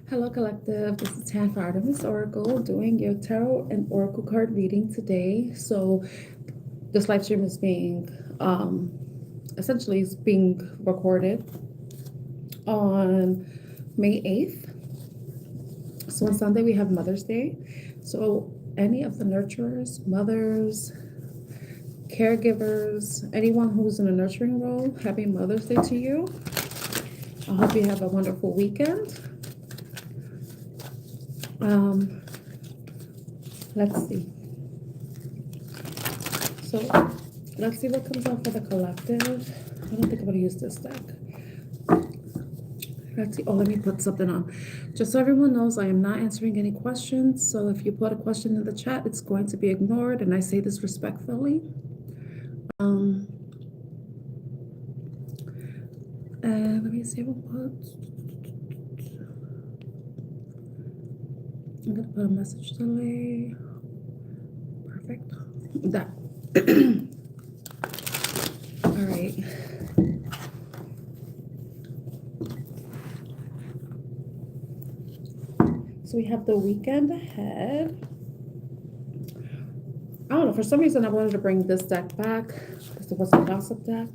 Hello, collective. This is Tan for Artemis Oracle doing your tarot and oracle card reading today. So, this live stream is being essentially is being recorded on May 8th. So, on Sunday, we have Mother's Day. So, any of the nurturers, mothers, caregivers, anyone who's in a nurturing role, happy Mother's Day to you. I hope you have a wonderful weekend. Let's see. So let's see what comes out for the collective. I don't think I'm going to use this deck. Let's see. Oh, let me put something on. Just so everyone knows, I am not answering any questions. So if you put a question in the chat, it's going to be ignored. And I say this respectfully. And let me see what I'm going to put a message delay. Perfect. That. All right. So we have the weekend ahead. I don't know. For some reason, I wanted to bring this deck back because it was a gossip deck.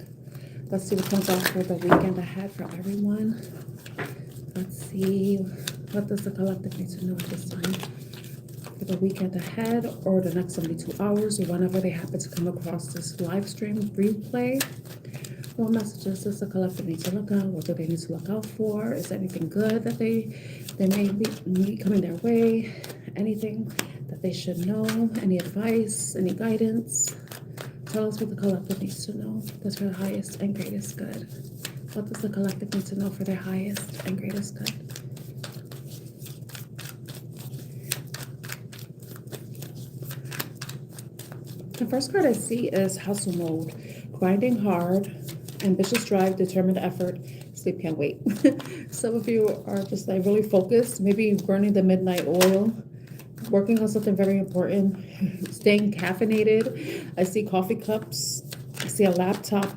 Let's see what comes out for the weekend ahead for everyone. Let's see. What does the collective need to know at this time for the weekend ahead or the next 72 hours or whenever they happen to come across this live stream replay? What messages does the collective need to look out? What do they need to look out for? Is there anything good that they may be coming their way? Anything that they should know? Any advice? Any guidance? Tell us what the collective needs to know. That's for the highest and greatest good. What does the collective need to know for their highest and greatest good? The first card I see is hustle mode, grinding hard, ambitious drive, determined effort, sleep can't wait. Some of you are just like really focused, maybe burning the midnight oil, working on something very important, staying caffeinated. I see coffee cups. I see a laptop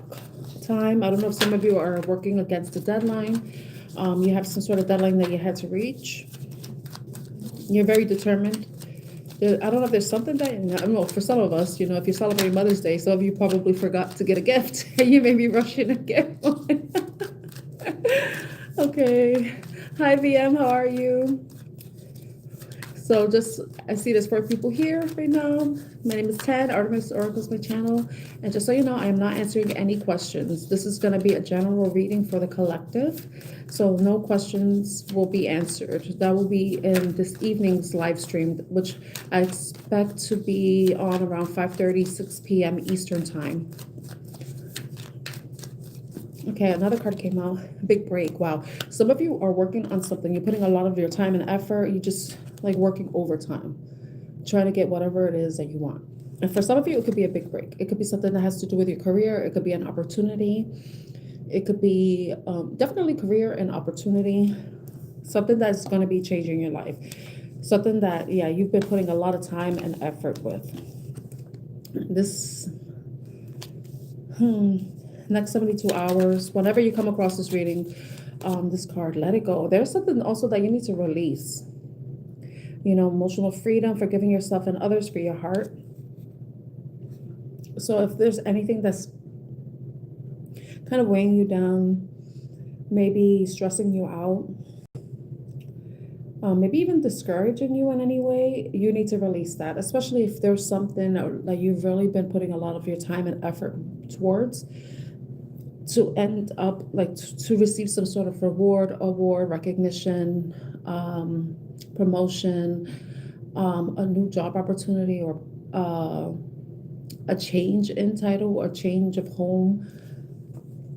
time. I don't know if some of you are working against a deadline. You have some sort of deadline that you had to reach. You're very determined. I don't know if there's something that, I don't know, for some of us, if you celebrate Mother's Day, some of you probably forgot to get a gift. And you may be rushing to get one. Okay. Hi, VM. How are you? So I see there's 4 people here right now. My name is Ted. Artemis Oracle is my channel. And just so you know, I am not answering any questions. This is going to be a general reading for the collective. So no questions will be answered. That will be in this evening's live stream, which I expect to be on around 5:30, 6 p.m. Eastern time. Okay, another card came out. Big break. Wow. Some of you are working on something. You're putting a lot of your time and effort. You just like working overtime, trying to get whatever it is that you want. And for some of you, it could be a big break. It could be something that has to do with your career. It could be an opportunity. It could be definitely career and opportunity. Something that's going to be changing your life. Something that, yeah, you've been putting a lot of time and effort with. This, next 72 hours, whenever you come across this reading, this card, let it go. There's something also that you need to release. Emotional freedom, forgiving yourself and others for your heart. So if there's anything that's kind of weighing you down, maybe stressing you out, maybe even discouraging you in any way, you need to release that, especially if there's something that you've really been putting a lot of your time and effort towards, to end up like to receive some sort of award, recognition, promotion, a new job opportunity, or a change in title or change of home.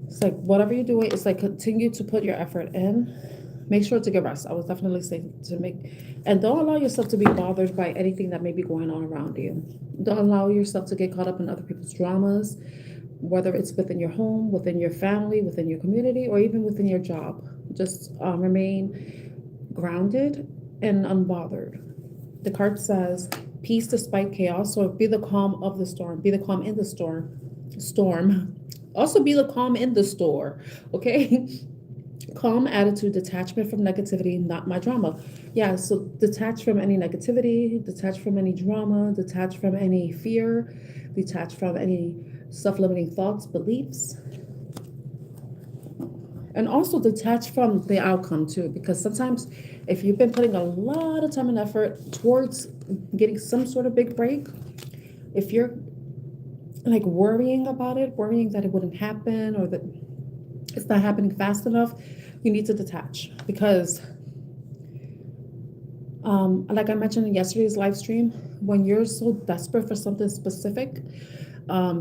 It's like whatever you're doing, it's like continue to put your effort in. Make sure to get rest. I would definitely say and don't allow yourself to be bothered by anything that may be going on around you. Don't allow yourself to get caught up in other people's dramas, whether it's within your home, within your family, within your community, or even within your job. Just remain grounded and unbothered. The card says, peace despite chaos. So be the calm of the storm. Be the calm in the storm. Also be the calm in the store. Okay? Calm attitude, detachment from negativity, not my drama. Yeah, so detach from any negativity, detach from any drama, detach from any fear, detach from any self-limiting thoughts, beliefs, and also detach from the outcome too, because sometimes if you've been putting a lot of time and effort towards getting some sort of big break, if you're like worrying about it, worrying that it wouldn't happen or that it's not happening fast enough, you need to detach. Because like I mentioned in yesterday's live stream, when you're so desperate for something specific,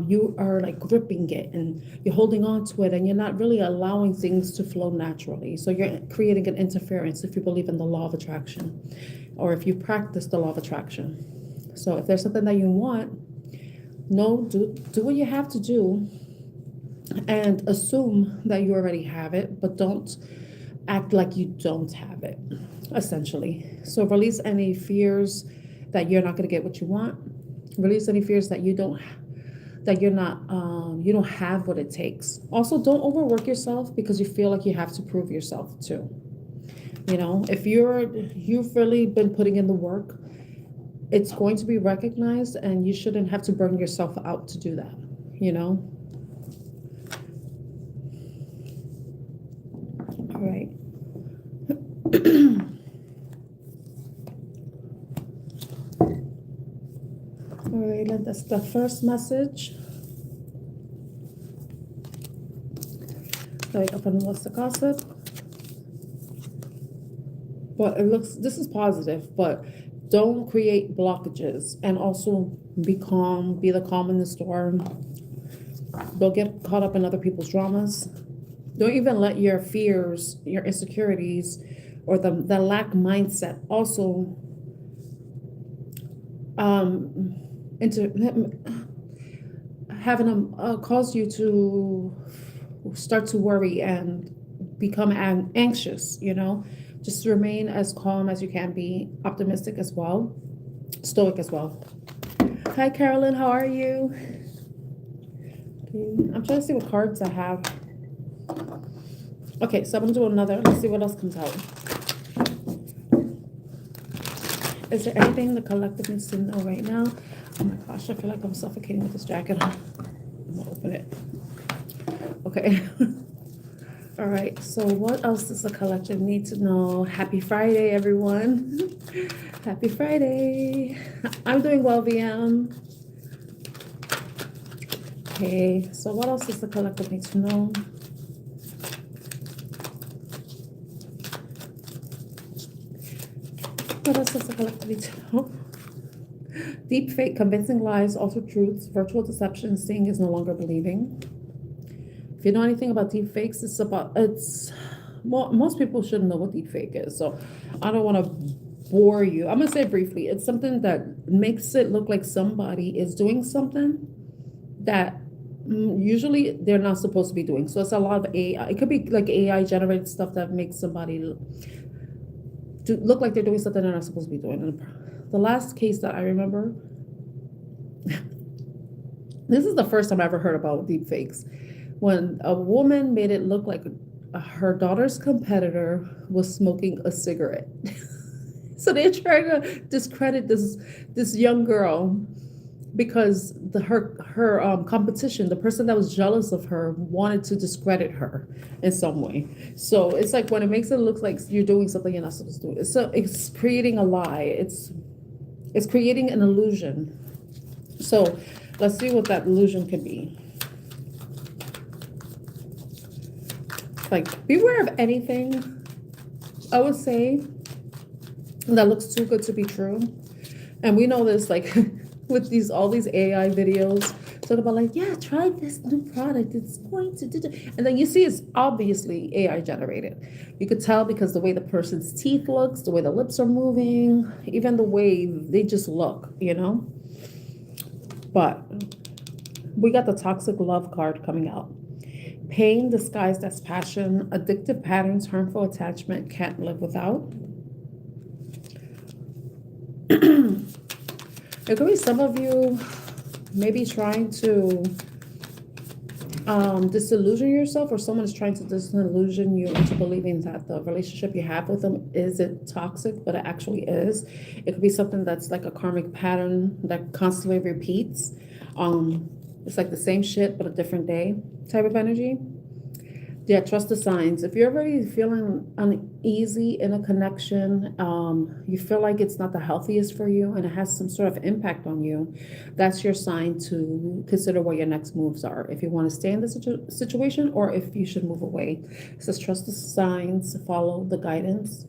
you are like gripping it and you're holding on to it and you're not really allowing things to flow naturally. So you're creating an interference if you believe in the law of attraction or if you practice the law of attraction. So if there's something that you want, do what you have to do and assume that you already have it, but don't act like you don't have it, essentially. So release any fears that you're not going to get what you want. Release any fears that you don't have what it takes. Also, don't overwork yourself because you feel like you have to prove yourself too. You know, if you've really been putting in the work, it's going to be recognized and you shouldn't have to burn yourself out to do that, you know? All right. All right, that's the first message. Like up on the list of gossip. But this is positive, but don't create blockages and also be calm, be the calm in the storm. Don't get caught up in other people's dramas. Don't even let your fears, your insecurities, or the lack mindset also having them cause you to start to worry and become anxious, you know. Just remain as calm as you can be, optimistic as well, stoic as well. Hi, Carolyn, how are you? Okay, I'm trying to see what cards I have. Okay, so I'm gonna do another. Let's see what else comes out. Is there anything the collective needs to know right now? Oh my gosh, I feel like I'm suffocating with this jacket on. I'm gonna open it. Okay. All right, so what else does the collective need to know? Happy Friday, everyone. Happy Friday. I'm doing well, VM. Okay, so what else does the collective need to know? What else does the collective need to know? Deep fake, convincing lies, altered truths, virtual deception, seeing is no longer believing. If you know anything about deep fakes, most people shouldn't know what deep fake is. So I don't want to bore you. I'm gonna say briefly, it's something that makes it look like somebody is doing something that usually they're not supposed to be doing. So it's a lot of AI. It could be like AI generated stuff that makes somebody look like they're doing something they're not supposed to be doing. And the last case that I remember, this is the first time I ever heard about deep fakes. When a woman made it look like her daughter's competitor was smoking a cigarette. So they're trying to discredit this young girl because her competition, the person that was jealous of her, wanted to discredit her in some way. So it's like when it makes it look like you're doing something you're not supposed to do. So it's creating a lie. It's creating an illusion. So let's see what that illusion could be. Like, beware of anything, I would say, that looks too good to be true. And we know this, like, with all these AI videos, talk about like, yeah, try this new product. It's going to do. And then you see it's obviously AI generated. You could tell because the way the person's teeth looks, the way the lips are moving, even the way they just look, you know? But we got the toxic love card coming out. Pain disguised as passion, addictive patterns, harmful attachment, can't live without. It could be some of you maybe trying to disillusion yourself, or someone is trying to disillusion you into believing that the relationship you have with them isn't toxic, but it actually is. It could be something that's like a karmic pattern that constantly repeats. It's like the same shit but a different day type of energy. Yeah, trust the signs. If you're already feeling uneasy in a connection, you feel like it's not the healthiest for you and it has some sort of impact on you, that's your sign to consider what your next moves are. If you want to stay in this situation or if you should move away. It says trust the signs, follow the guidance.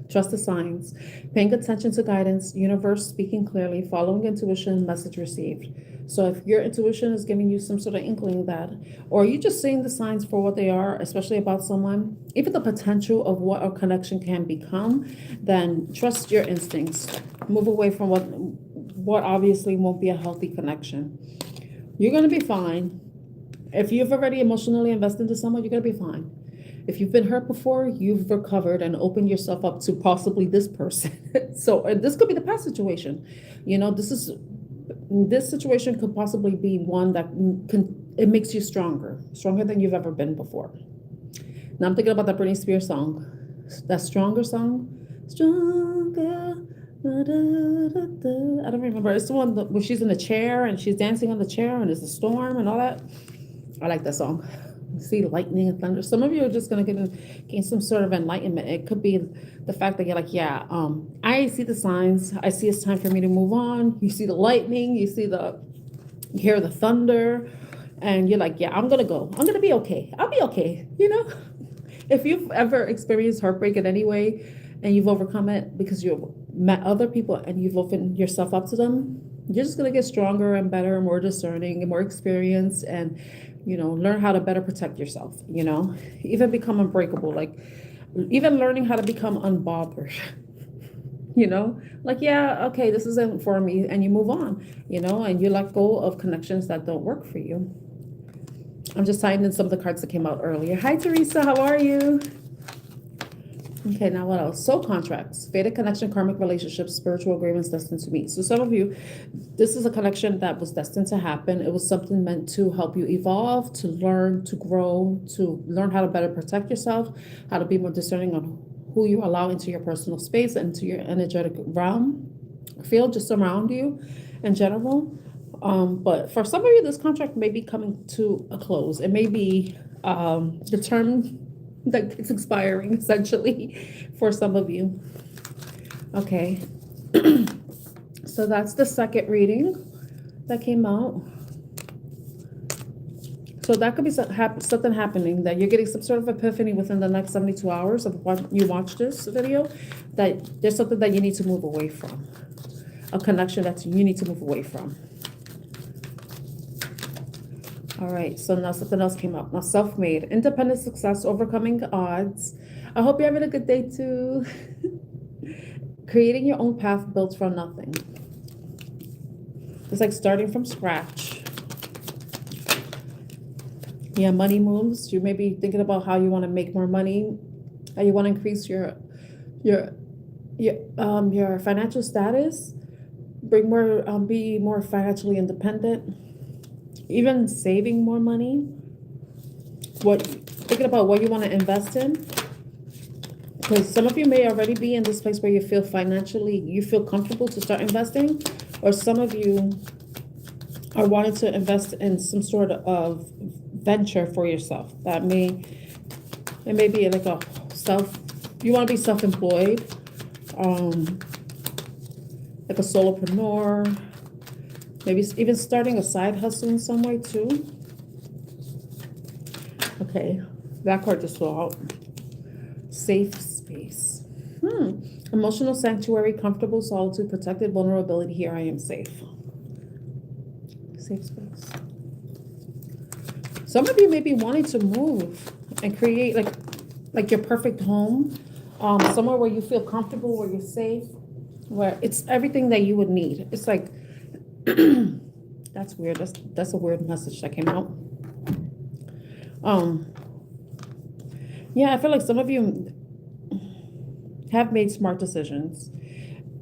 Trust the signs, paying attention to guidance, universe speaking clearly, following intuition, message received. So if your intuition is giving you some sort of inkling that, or you just seeing the signs for what they are, especially about someone, even the potential of what a connection can become, then trust your instincts. Move away from what obviously won't be a healthy connection. You're going to be fine. If you've already emotionally invested into someone, you're going to be fine. If you've been hurt before, you've recovered and opened yourself up to possibly this person. So this could be the past situation. This situation could possibly be one that it makes you stronger than you've ever been before. Now I'm thinking about that Britney Spears song, that Stronger song, Stronger. I don't remember. It's the one where she's in a chair and she's dancing on the chair and there's a storm and all that. I like that song. See lightning and thunder. Some of you are just going to gain some sort of enlightenment. It could be the fact that you're like, yeah, I see the signs. I see it's time for me to move on. You see the lightning. You hear the thunder, and you're like, yeah, I'm going to go. I'm going to be okay. I'll be okay. If you've ever experienced heartbreak in any way and you've overcome it because you've met other people and you've opened yourself up to them, you're just going to get stronger and better and more discerning and more experienced and learn how to better protect yourself, even become unbreakable, like even learning how to become unbothered, like, yeah, okay, this isn't for me. And you move on, and you let go of connections that don't work for you. I'm just tying in some of the cards that came out earlier. Hi, Teresa. How are you? Okay, now what else? Soul contracts, fated connection, karmic relationships, spiritual agreements destined to meet. So some of you, this is a connection that was destined to happen. It was something meant to help you evolve, to learn, to grow, to learn how to better protect yourself, how to be more discerning on who you allow into your personal space and into your energetic realm, field just around you in general. But for some of you, this contract may be coming to a close. It may be the term that it's expiring essentially for some of you. Okay. So that's the second reading that came out. So that could be something happening, that you're getting some sort of epiphany within the next 72 hours of when you watch this video, that there's something that you need to move away from, a connection that you need to move away from. All right, so now something else came up. Now, self-made, independent success, overcoming odds. I hope you're having a good day too. Creating your own path built from nothing. It's like starting from scratch. Yeah, money moves. You may be thinking about how you want to make more money, how you want to increase your financial status, be more financially independent. Even saving more money, thinking about what you want to invest in, because some of you may already be in this place where you feel comfortable to start investing, or some of you are wanting to invest in some sort of venture for yourself. It may be like you want to be self-employed, like a solopreneur. Maybe even starting a side hustle in some way too. Okay, that card just fell out. Safe space. Emotional sanctuary, comfortable solitude, protected vulnerability. Here I am safe. Safe space. Some of you may be wanting to move and create like your perfect home, somewhere where you feel comfortable, where you're safe, where it's everything that you would need. It's like, that's weird. That's a weird message that came out. Yeah, I feel like some of you have made smart decisions.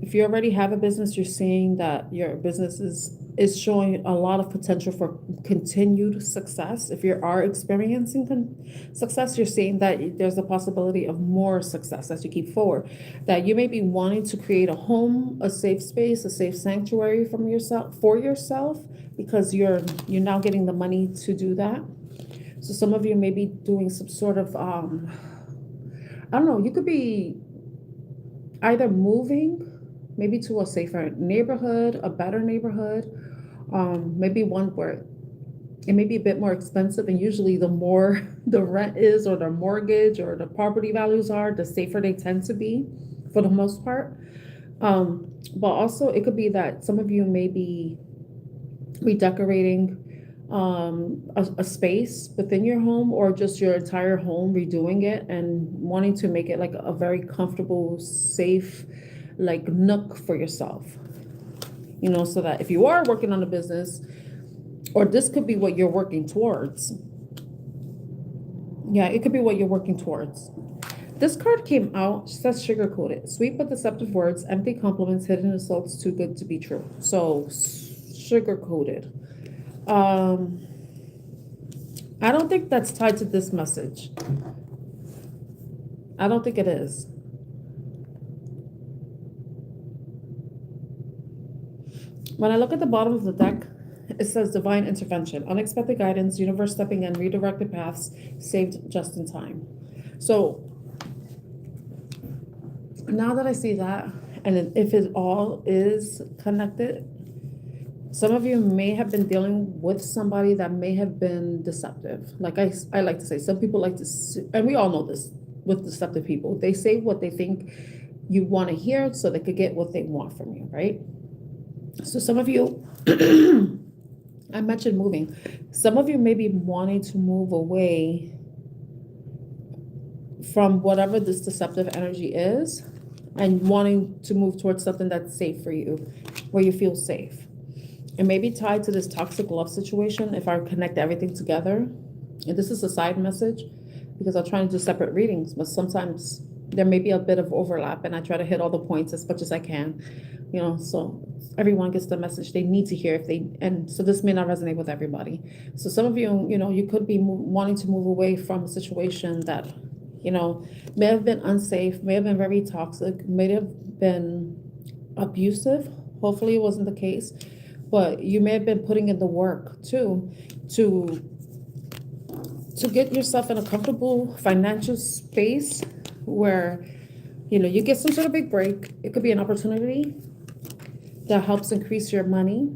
If you already have a business, you're seeing that your business is is showing a lot of potential for continued success. If you are experiencing success, you're seeing that there's a possibility of more success as you keep forward. That you may be wanting to create a home, a safe space, a safe sanctuary from yourself for yourself, because you're now getting the money to do that. So some of you may be doing some sort of I don't know, you could be either moving maybe to a safer neighborhood, a better neighborhood, maybe one where it may be a bit more expensive, and usually the more the rent is or the mortgage or the property values are, the safer they tend to be for the most part. But also it could be that some of you may be redecorating a space within your home, or just your entire home, redoing it and wanting to make it like a very comfortable, safe, like nook for yourself, so that if you are working on a business, or this could be what you're working towards. Yeah, it could be what you're working towards. This card came out, says sugar-coated. Sweet but deceptive words, empty compliments, hidden insults, too good to be true. So, sugar-coated. I don't think that's tied to this message. I don't think it is. When I look at the bottom of the deck, it says divine intervention, unexpected guidance, universe stepping in, redirected paths, saved just in time. So now that I see that, and if it all is connected, some of you may have been dealing with somebody that may have been deceptive. Like I like to say, some people like to, and we all know this with deceptive people, they say what they think you want to hear so they could get what they want from you, right? So some of you, I mentioned moving. Some of you may be wanting to move away from whatever this deceptive energy is and wanting to move towards something that's safe for you, where you feel safe. It may be tied to this toxic love situation if I connect everything together. And this is a side message because I'm trying to do separate readings, but sometimes there may be a bit of overlap and I try to hit all the points as much as I can, so everyone gets the message they need to hear and so this may not resonate with everybody. So some of you, you could be wanting to move away from a situation that, may have been unsafe, may have been very toxic, may have been abusive. Hopefully it wasn't the case, but you may have been putting in the work too, to get yourself in a comfortable financial space where, you get some sort of big break. It could be an opportunity that helps increase your money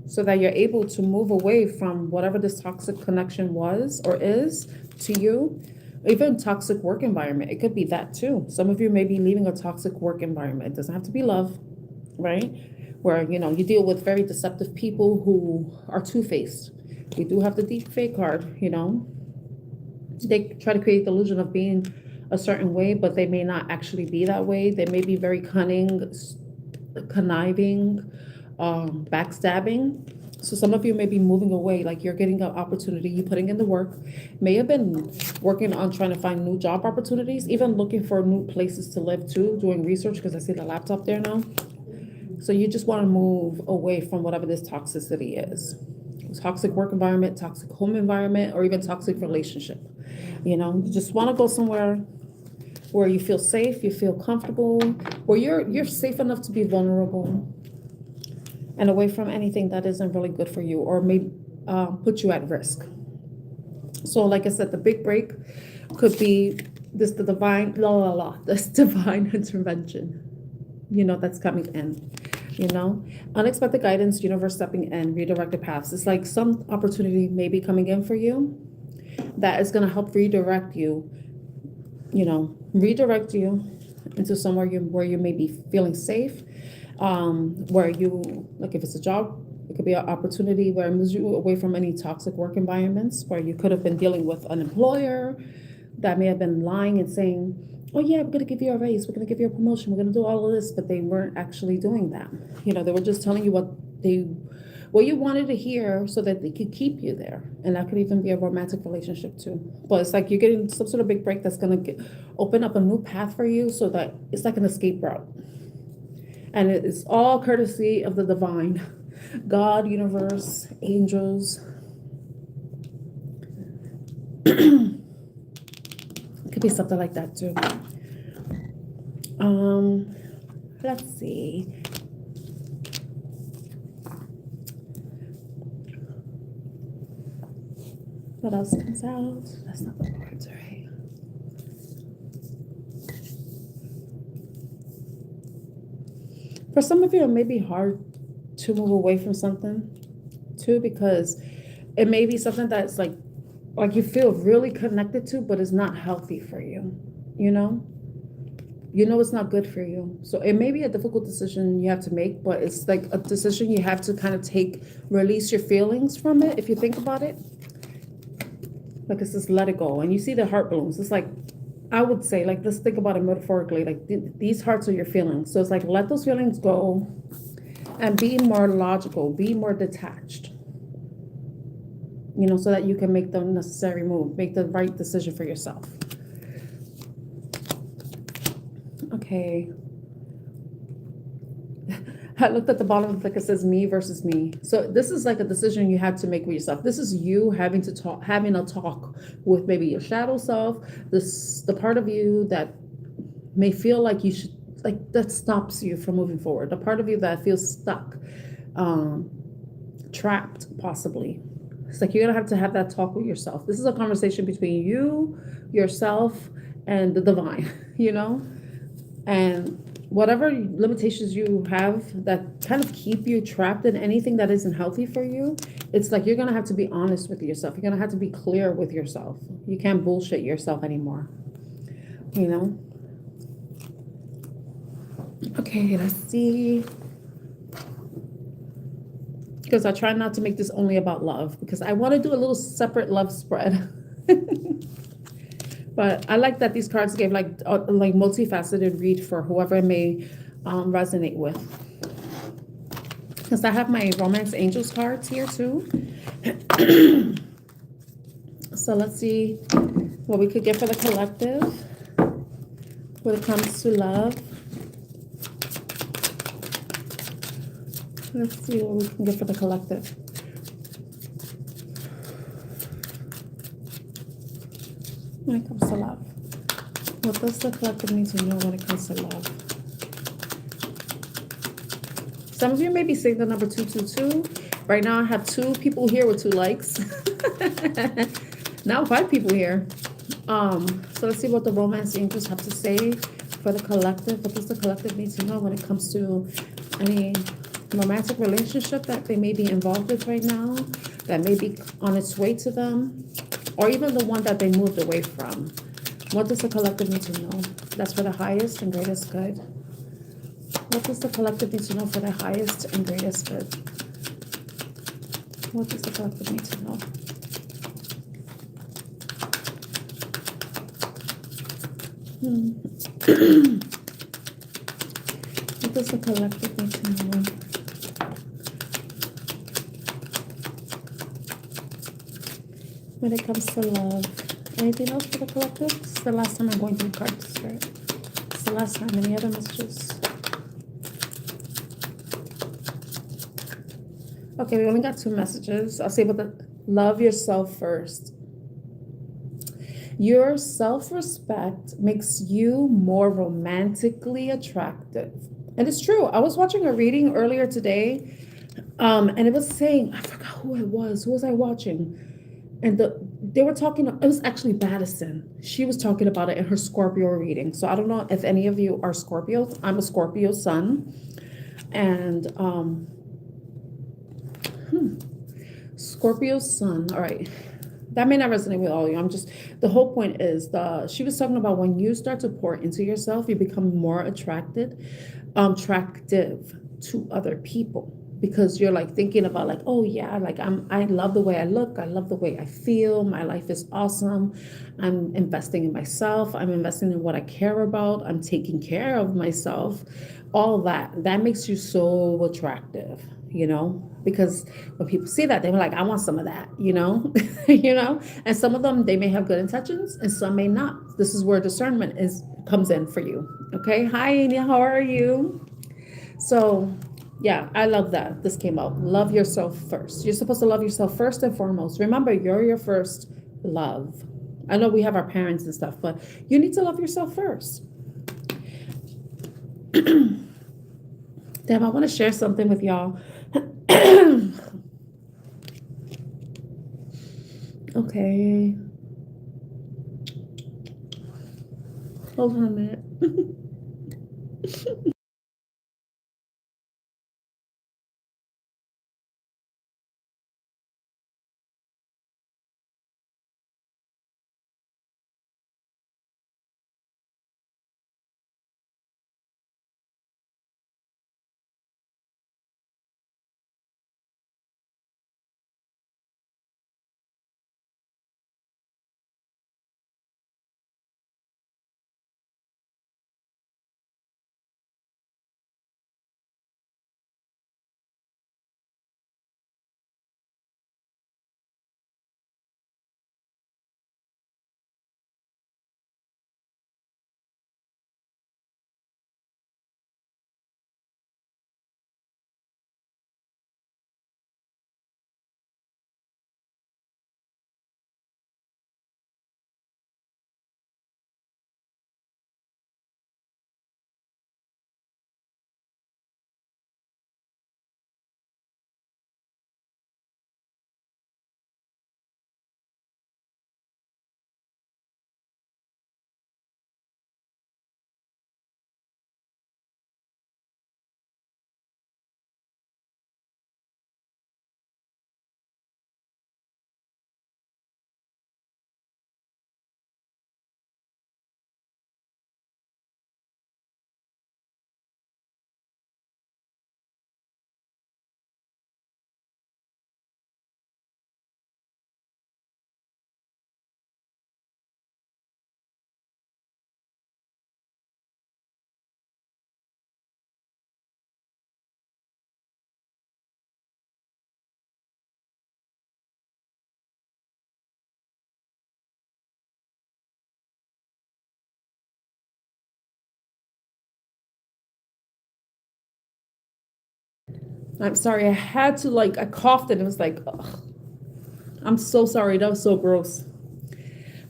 so that you're able to move away from whatever this toxic connection was or is to you. Even toxic work environment, it could be that too. Some of you may be leaving a toxic work environment. It doesn't have to be love, right? Where, you deal with very deceptive people who are two-faced. We do have the deep fake card, They try to create the illusion of being a certain way, but they may not actually be that way. They may be very cunning, conniving, backstabbing. So some of you may be moving away, like you're getting an opportunity, you putting in the work, may have been working on trying to find new job opportunities, even looking for new places to live too, doing research, because I see the laptop there now. So you just want to move away from whatever this toxicity is. Toxic work environment, toxic home environment, or even toxic relationship. You just want to go somewhere where you feel safe, you feel comfortable, where you're safe enough to be vulnerable and away from anything that isn't really good for you or may put you at risk. So like I said, the big break could be this divine intervention, that's coming in. Unexpected guidance, universe stepping in, redirected paths. It's like some opportunity may be coming in for you that is going to help redirect you into somewhere where you may be feeling safe, where you, like if it's a job, it could be an opportunity where it moves you away from any toxic work environments where you could have been dealing with an employer that may have been lying and saying, oh yeah, we're going to give you a raise, we're going to give you a promotion, we're going to do all of this, but they weren't actually doing that. They were just telling you what you wanted to hear so that they could keep you there. And that could even be a romantic relationship too. But it's like you're getting some sort of big break that's going to open up a new path for you, so that it's like an escape route. And it's all courtesy of the divine. God, universe, angels. Could be something like that too. Let's see. What else comes out? That's not the cards, right? For some of you, it may be hard to move away from something too, because it may be something that's like you feel really connected to, but it's not healthy for you. You know it's not good for you. So it may be a difficult decision you have to make, but it's like a decision you have to kind of release your feelings from it. If you think about it, like it's just let it go. And you see the heart balloons. It's like, I would say, like, let's think about it metaphorically. Like these hearts are your feelings. So it's like, let those feelings go and be more logical, be more detached. So that you can make the necessary move, make the right decision for yourself. Okay. I looked at the bottom of the deck. It says me versus me. So this is like a decision you have to make with yourself. This is you having a talk with maybe your shadow self, the part of you that may feel like you should, like, that stops you from moving forward. The part of you that feels stuck, trapped, possibly. It's like you're gonna have to have that talk with yourself. This is a conversation between you, yourself, and the divine, and whatever limitations you have that kind of keep you trapped in anything that isn't healthy for you. It's like you're gonna have to be honest with yourself. You're gonna have to be clear with yourself. You can't bullshit yourself anymore. Okay, let's see. Because I try not to make this only about love, because I want to do a little separate love spread. But I like that these cards gave like multifaceted read for whoever it may resonate with. Because I have my romance angels cards here too. So let's see what we could get for the collective when it comes to love. Let's see what we can get for the collective. When it comes to love. What does the collective need to know when it comes to love? Some of you may be seeing the number 222. Right now I have 2 people here with 2 likes. Now 5 people here. So let's see what the romance angels have to say for the collective. What does the collective need to know when it comes to any romantic relationship that they may be involved with right now, that may be on its way to them, or even the one that they moved away from? What does the collective need to know? That's for the highest and greatest good. What does the collective need to know for the highest and greatest good? What does the collective need to know? What does the collective need to know? When it comes to love. Anything else for the collective? This is the last time I'm going through cards, right? It's the last time. Any other messages? Okay, we only got 2 messages. I'll say about the love yourself first. Your self-respect makes you more romantically attractive. And it's true. I was watching a reading earlier today, and it was saying, I forgot who it was. Who was I watching? And they were talking, it was actually Madison. She was talking about it in her Scorpio reading. So I don't know if any of you are Scorpios. I'm a Scorpio sun. And Scorpio sun. All right. That may not resonate with all of you. The whole point is, she was talking about when you start to pour into yourself, you become more attractive to other people. Because you're like thinking about like, oh yeah, like I love the way I look. I love the way I feel. My life is awesome. I'm investing in myself. I'm investing in what I care about. I'm taking care of myself. All that makes you so attractive, because when people see that, they're like, I want some of that, and some of them, they may have good intentions and some may not. This is where discernment comes in for you. Okay. Hi, Anya, how are you? So Yeah, I love that. This came out. Love yourself first. You're supposed to love yourself first and foremost. Remember, you're your first love. I know we have our parents and stuff, but you need to love yourself first. Damn, I want to share something with y'all. Okay. Hold on a minute. I'm sorry. I had to I coughed and it was like, ugh. I'm so sorry. That was so gross.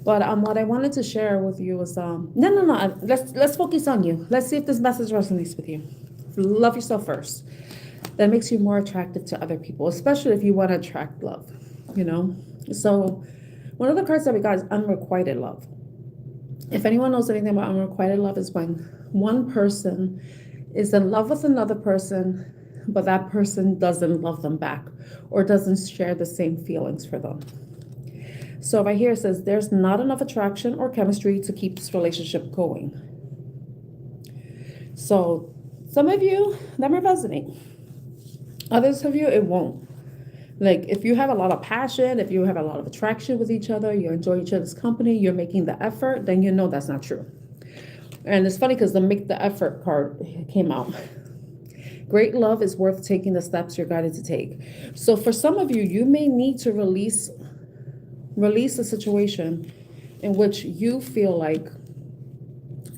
But what I wanted to share with you was no. Let's focus on you. Let's see if this message resonates with you. Love yourself first. That makes you more attractive to other people, especially if you want to attract love. You know. So one of the cards that we got is unrequited love. If anyone knows anything about unrequited love, is when one person is in love with another person, but that person doesn't love them back or doesn't share the same feelings for them. So right here it says there's not enough attraction or chemistry to keep this relationship going. So some of you, that might resonate. Others of you, it won't. Like if you have a lot of passion, if you have a lot of attraction with each other, you enjoy each other's company, you're making the effort, then you know that's not true. And it's funny because the make the effort card came out. Great love is worth taking the steps you're guided to take. So for some of you, you may need to release a situation in which you feel like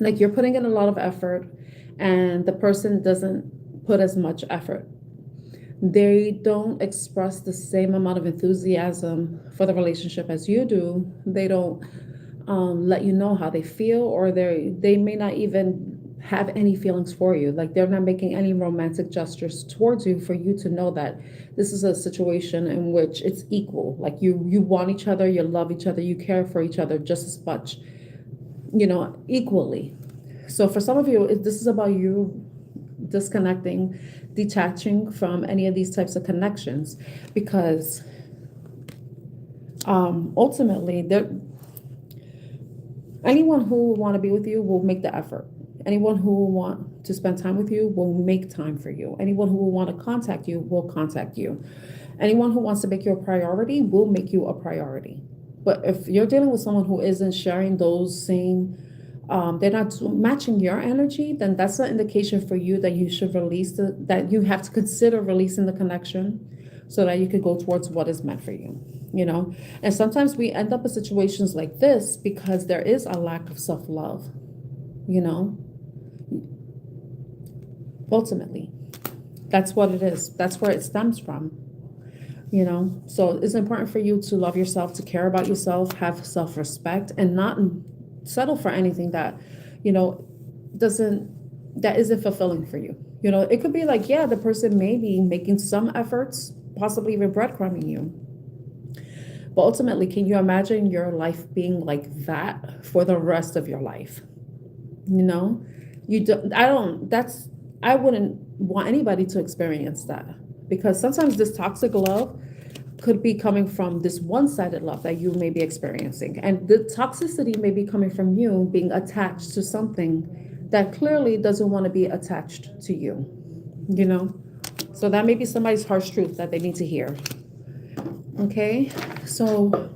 you're putting in a lot of effort and the person doesn't put as much effort. They don't express the same amount of enthusiasm for the relationship as you do. They don't let you know how they feel, or they may not even have any feelings for you. Like they're not making any romantic gestures towards you for you to know that this is a situation in which it's equal. Like you want each other, you love each other, you care for each other just as much, equally. So for some of you, this is about you disconnecting, detaching from any of these types of connections, because ultimately anyone who will want to be with you will make the effort. Anyone who will want to spend time with you will make time for you. Anyone who will want to contact you will contact you. Anyone who wants to make you a priority will make you a priority. But if you're dealing with someone who isn't sharing those same, they're not matching your energy, then that's an indication for you that you should that you have to consider releasing the connection so that you could go towards what is meant for you. And sometimes we end up in situations like this because there is a lack of self-love, ultimately. That's what it is. That's where it stems from. You know, so it's important for you to love yourself, to care about yourself, have self-respect, and not settle for anything that, you know, that isn't fulfilling for you. You know, it could be like, yeah, the person may be making some efforts, possibly even breadcrumbing you. But ultimately, can you imagine your life being like that for the rest of your life? You know, I wouldn't want anybody to experience that, because sometimes this toxic love could be coming from this one-sided love that you may be experiencing. And the toxicity may be coming from you being attached to something that clearly doesn't want to be attached to you, you know? So that may be somebody's harsh truth that they need to hear. Okay, so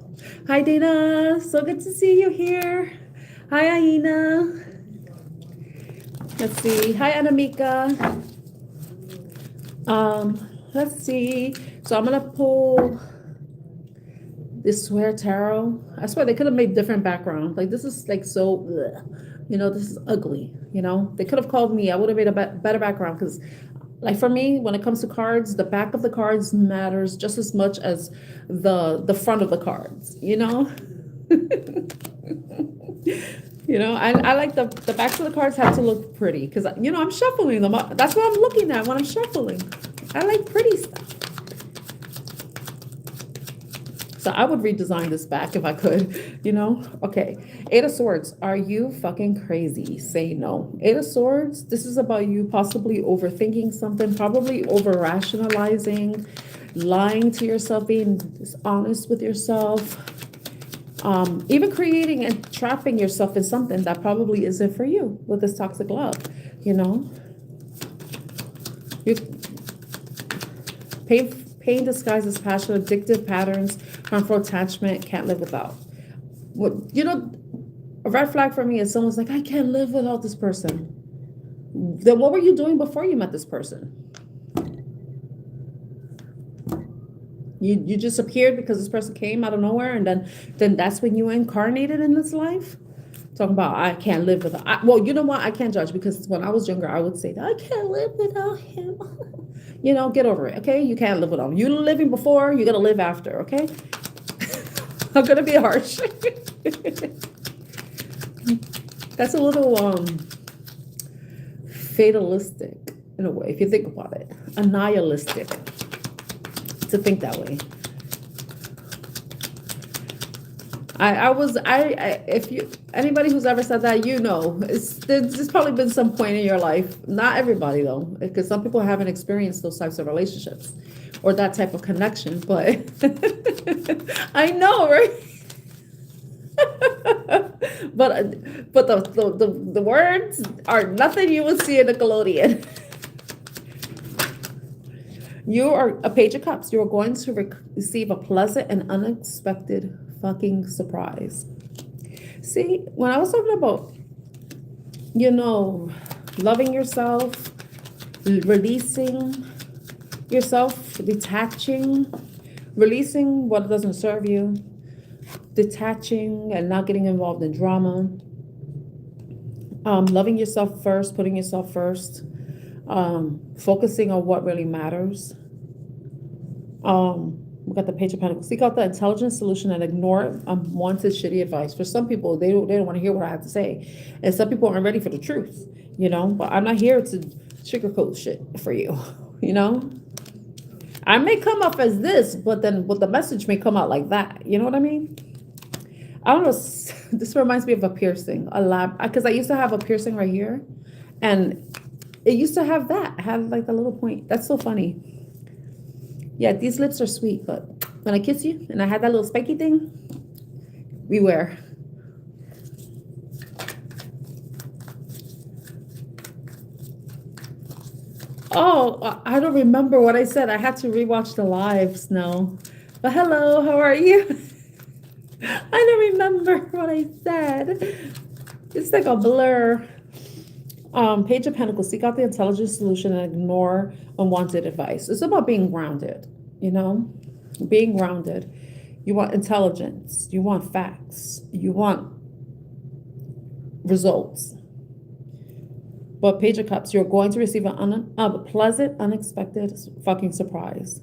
hi Dana, so good to see you here. Hi Aina. Let's see. Hi Anamika. Let's see. So I'm gonna pull this Swear Tarot. I swear they could have made different background. Like this is like so, you know, this is ugly. You know, they could have called me. I would have made a better background, because, like, for me, when it comes to cards, the back of the cards matters just as much as the front of the cards. You know. You know, I like the backs of the cards have to look pretty, because, you know, I'm shuffling them up. That's what I'm looking at when I'm shuffling. I like pretty stuff. So I would redesign this back if I could, you know? Okay. Eight of Swords. Are you fucking crazy? Say no. Eight of Swords. This is about you possibly overthinking something, probably over rationalizing, lying to yourself, being dishonest with yourself. Even creating and trapping yourself in something that probably isn't for you with this toxic love, you know? Pain disguises passion, addictive patterns, harmful attachment, can't live without. What, you know, a red flag for me is someone's like, I can't live without this person. Then what were you doing before you met this person? You just appeared because this person came out of nowhere, and then that's when you incarnated in this life? Talking about, I can't live without. Well, you know what? I can't judge, because when I was younger, I would say, I can't live without him. You know, get over it, okay? You can't live without him. You're living before, you're going to live after, okay? I'm going to be harsh. That's a little fatalistic in a way, if you think about it. Nihilistic to think that way. If you, anybody who's ever said that, you know, there's probably been some point in your life, not everybody though, because some people haven't experienced those types of relationships or that type of connection, but I know, right? but the words are nothing you would see in a Nickelodeon. You are a Page of Cups. You are going to receive a pleasant and unexpected fucking surprise. See, when I was talking about, you know, loving yourself, releasing yourself, detaching, releasing what doesn't serve you, detaching and not getting involved in drama, loving yourself first, putting yourself first, focusing on what really matters. We got the Page of Pentacles. Seek out the intelligent solution and ignore unwanted shitty advice. For some people, they don't want to hear what I have to say, and some people aren't ready for the truth, you know. But I'm not here to sugarcoat shit for you, you know. I may come up as this, but then the message may come out like that. You know what I mean? I don't know. This reminds me of a piercing, because I used to have a piercing right here, and it used to have that. I had like the little point. That's so funny. Yeah, these lips are sweet, but when I kiss you and I had that little spiky thing, beware. Oh, I don't remember what I said. I had to rewatch the lives now. But hello, how are you? I don't remember what I said. It's like a blur. Page of Pentacles. Seek out the intelligent solution and ignore unwanted advice. It's about being grounded, you know, being grounded. You want intelligence. You want facts. You want results. But Page of Cups, you're going to receive a pleasant, unexpected fucking surprise.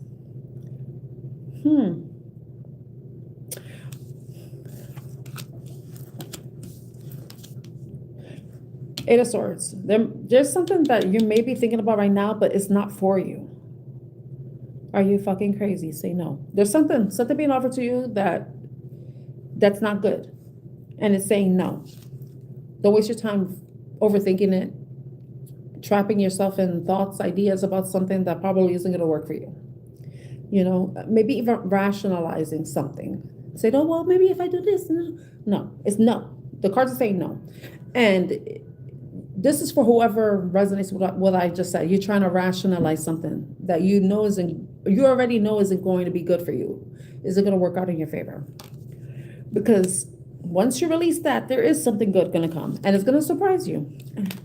Eight of Swords. There's something that you may be thinking about right now, but it's not for you. Are you fucking crazy? Say no. There's something being offered to you that's not good. And it's saying no. Don't waste your time overthinking it, trapping yourself in thoughts, ideas about something that probably isn't going to work for you. You know, maybe even rationalizing something. Say, oh, well, maybe if I do this. No, it's no. The cards are saying no. And this is for whoever resonates with what I just said. You're trying to rationalize something that you already know isn't going to be good for you. Is it going to work out in your favor? Because once you release that, there is something good going to come, and it's going to surprise you.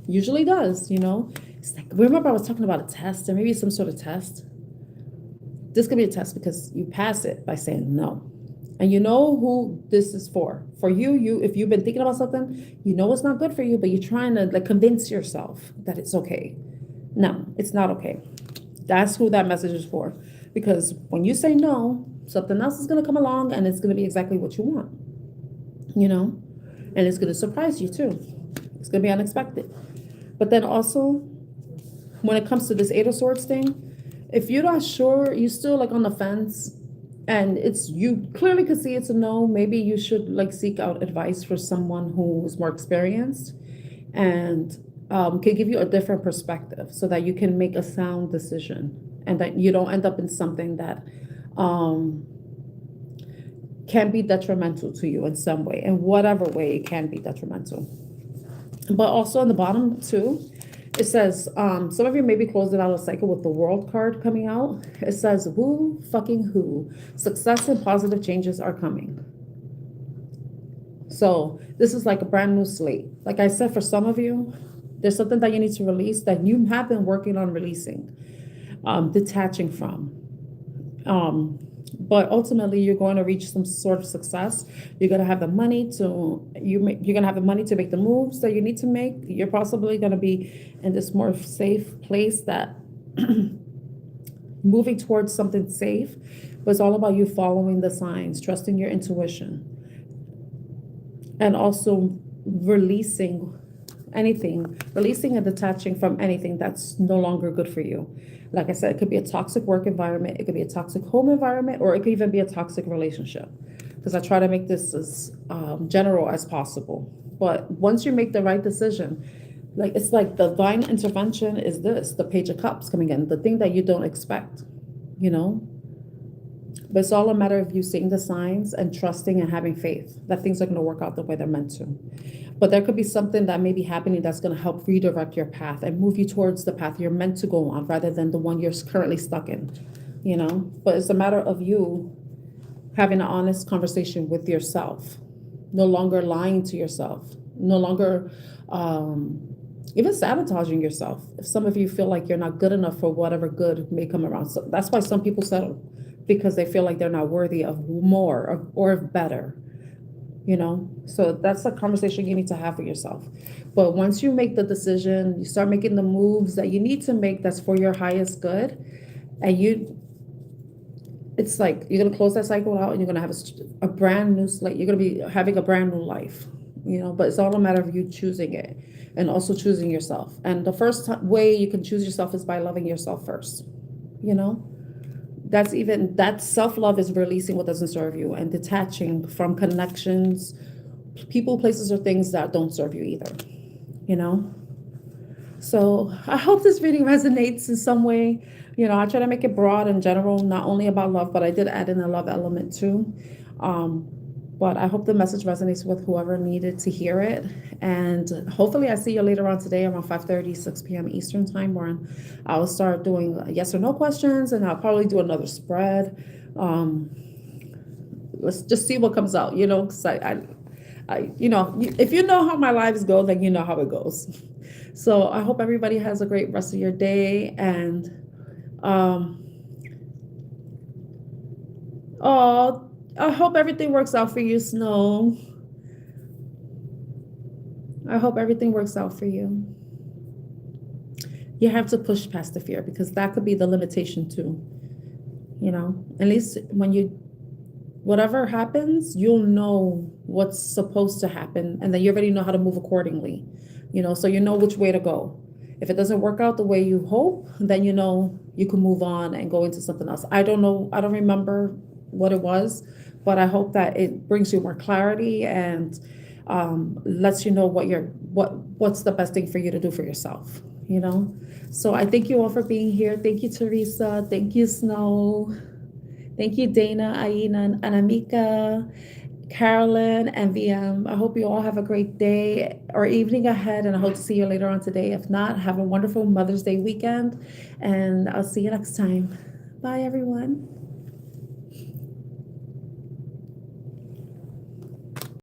Usually does, you know. It's like, remember I was talking about a test, or maybe some sort of test. This could be a test because you pass it by saying no. And you know who this is for. For you, if you've been thinking about something, you know it's not good for you, but you're trying to like convince yourself that it's okay. No, it's not okay. That's who that message is for. Because when you say no, something else is going to come along and it's going to be exactly what you want. You know? And it's going to surprise you too. It's going to be unexpected. But then also, when it comes to this Eight of Swords thing, if you're not sure, you're still like on the fence, and you clearly could see it's a no, maybe you should like seek out advice for someone who's more experienced and can give you a different perspective so that you can make a sound decision and that you don't end up in something that can be detrimental to you in some way, in whatever way it can be detrimental. But also on the bottom too, it says, some of you may be closing out a cycle with the World card coming out. It says, who fucking who? Success and positive changes are coming. So this is like a brand new slate. Like I said, for some of you, there's something that you need to release that you have been working on releasing, detaching from. But ultimately, you're going to reach some sort of success. You're going to have the money you're going to have the money to make the moves that you need to make. You're possibly going to be in this more safe place that moving towards something safe, but it's all about you following the signs, trusting your intuition, and also releasing and detaching from anything that's no longer good for you. Like I said, it could be a toxic work environment, it could be a toxic home environment, or it could even be a toxic relationship. Because I try to make this as general as possible. But once you make the right decision, like it's like the divine intervention is the Page of Cups coming in, the thing that you don't expect, you know? But it's all a matter of you seeing the signs and trusting and having faith that things are going to work out the way they're meant to. But there could be something that may be happening that's going to help redirect your path and move you towards the path you're meant to go on rather than the one you're currently stuck in, you know? But it's a matter of you having an honest conversation with yourself, no longer lying to yourself, no longer even sabotaging yourself. If some of you feel like you're not good enough for whatever good may come around. So that's why some people settle, because they feel like they're not worthy of more or of better, you know? So that's a conversation you need to have with yourself. But once you make the decision, you start making the moves that you need to make that's for your highest good, and it's like you're going to close that cycle out and you're going to have a brand new slate. You're going to be having a brand new life, you know? But it's all a matter of you choosing it and also choosing yourself. And the first way you can choose yourself is by loving yourself first, you know? That self-love is releasing what doesn't serve you and detaching from connections, people, places, or things that don't serve you either, you know? So I hope this reading resonates in some way. You know, I try to make it broad and general, not only about love, but I did add in a love element too. But I hope the message resonates with whoever needed to hear it. And hopefully I see you later on today around 5:30, 6 p.m. Eastern time, where I'll start doing yes or no questions, and I'll probably do another spread. Let's just see what comes out, you know, because you know, if you know how my lives go, then you know how it goes. So I hope everybody has a great rest of your day. And I hope everything works out for you, Snow. I hope everything works out for you. You have to push past the fear, because that could be the limitation too. At least when whatever happens, you'll know what's supposed to happen, and then you already know how to move accordingly. So you know which way to go. If it doesn't work out the way you hope, then you can move on and go into something else. I don't know, I don't remember what it was, but I hope that it brings you more clarity and lets you know what's the best thing for you to do for yourself. So I thank you all for being here. Thank you, Teresa. Thank you, Snow. Thank you, Dana, Aina, and Anamika, Carolyn, and VM. I hope you all have a great day or evening ahead, and I hope to see you later on today. If not, have a wonderful Mother's Day weekend, and I'll see you next time. Bye, everyone.